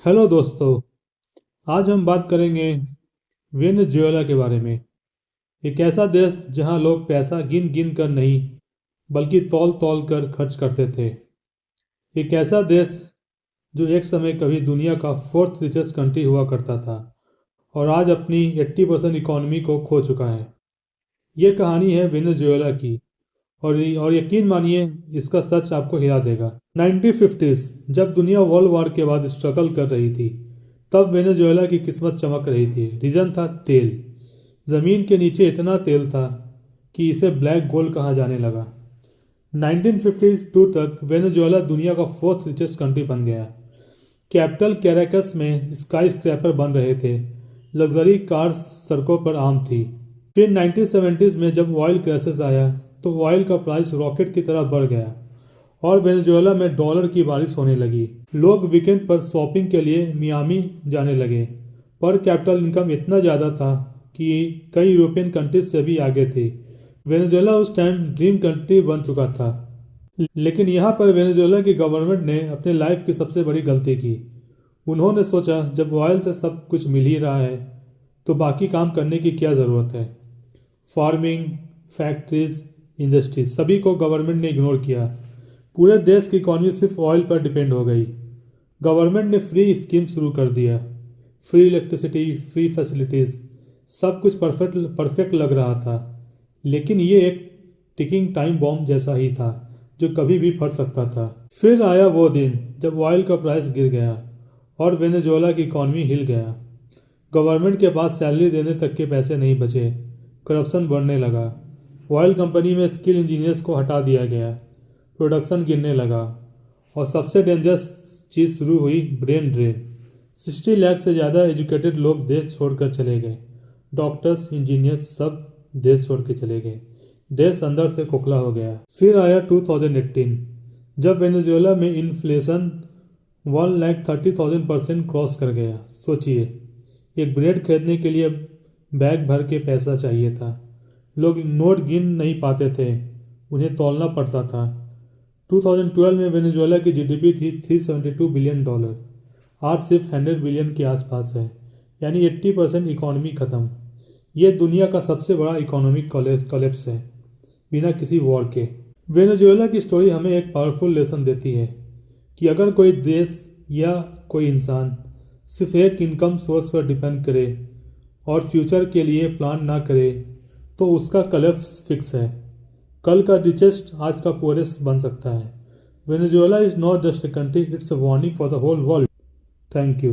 Hello दोस्तों। आज हम बात करेंगे वेनेजुएला के बारे में। एक ऐसा देश जहां लोग पैसा गिन गिन कर नहीं बल्कि तौल तौल कर खर्च करते थे। एक ऐसा देश जो एक समय कभी दुनिया का फोर्थ रिचेस्ट कंट्री हुआ करता था और आज अपनी 80% इकोनॉमी को खो चुका है। ये कहानी है वेनेजुएला की। और यकीन मानिए, इसका सच आपको हिला देगा। 1950s जब दुनिया वर्ल्ड वॉर के बाद स्ट्रगल कर रही थी, तब वेनेजुएला की किस्मत चमक रही थी। रीजन था तेल। ज़मीन के नीचे इतना तेल था कि इसे ब्लैक गोल्ड कहा जाने लगा। 1952 तक वेनेजुएला दुनिया का फोर्थ रिचेस्ट कंट्री बन गया। कैपिटल कैराकस में स्काई स्क्रैपर बन रहे थे। लग्जरी कार्स सड़कों पर आम थी। फिर 1970s में जब ऑयल क्राइसिस आया तो ऑयल का प्राइस रॉकेट की तरह बढ़ गया और वेनेजुएला में डॉलर की बारिश होने लगी। लोग वीकेंड पर शॉपिंग के लिए मियामी जाने लगे। पर कैपिटल इनकम इतना ज़्यादा था कि कई यूरोपियन कंट्रीज से भी आगे थे। वेनेजुएला उस टाइम ड्रीम कंट्री बन चुका था। लेकिन यहाँ पर वेनेजुएला की गवर्नमेंट ने अपने लाइफ की सबसे बड़ी गलती की। उन्होंने सोचा जब ऑयल से सब कुछ मिल ही रहा है तो बाकी काम करने की क्या ज़रूरत है। फार्मिंग, फैक्ट्रीज, इंडस्ट्रीज सभी को गवर्नमेंट ने इग्नोर किया। पूरे देश की इकॉनमी सिर्फ ऑयल पर डिपेंड हो गई। गवर्नमेंट ने फ्री स्कीम शुरू कर दिया। फ्री इलेक्ट्रिसिटी, फ्री फैसिलिटीज़, सब कुछ परफेक्ट लग रहा था। लेकिन ये एक टिकिंग टाइम बॉम्ब जैसा ही था जो कभी भी फट सकता था। फिर आया वो दिन जब ऑयल का प्राइस गिर गया और वेनेजुएला की इकॉनमी हिल गया। गवर्नमेंट के पास सैलरी देने तक के पैसे नहीं बचे। करप्शन बढ़ने लगा। ऑयल कंपनी में स्किल इंजीनियर्स को हटा दिया गया। प्रोडक्शन गिरने लगा और सबसे डेंजरस चीज़ शुरू हुई, ब्रेन ड्रेन। 60 लाख से ज़्यादा एजुकेटेड लोग देश छोड़कर चले गए। डॉक्टर्स, इंजीनियर्स सब देश छोड़ के चले गए। देश अंदर से खोखला हो गया। फिर आया 2018 जब वेनेजुएला में इन्फ्लेशन 1,30,000% क्रॉस कर गया। सोचिए, एक ब्रेड खरीदने के लिए बैग भर के पैसा चाहिए था। लोग नोट गिन नहीं पाते थे, उन्हें तौलना पड़ता था। 2012 में वेनेजुएला की जीडीपी थी $372 बिलियन। आज सिर्फ 100 बिलियन के आसपास है, यानी 80% इकॉनमी ख़त्म। ये दुनिया का सबसे बड़ा इकोनॉमिक कोलैप्स है बिना किसी वॉर के। वेनेजुएला की स्टोरी हमें एक पावरफुल लेसन देती है कि अगर कोई देश या कोई इंसान सिर्फ एक इनकम सोर्स पर डिपेंड करे और फ्यूचर के लिए प्लान ना करे तो उसका कोलैप्स फिक्स है। कल का रिचेस्ट आज का पुअरेस्ट बन सकता है। Venezuela is not just a country, it's a warning for the whole world. Thank you.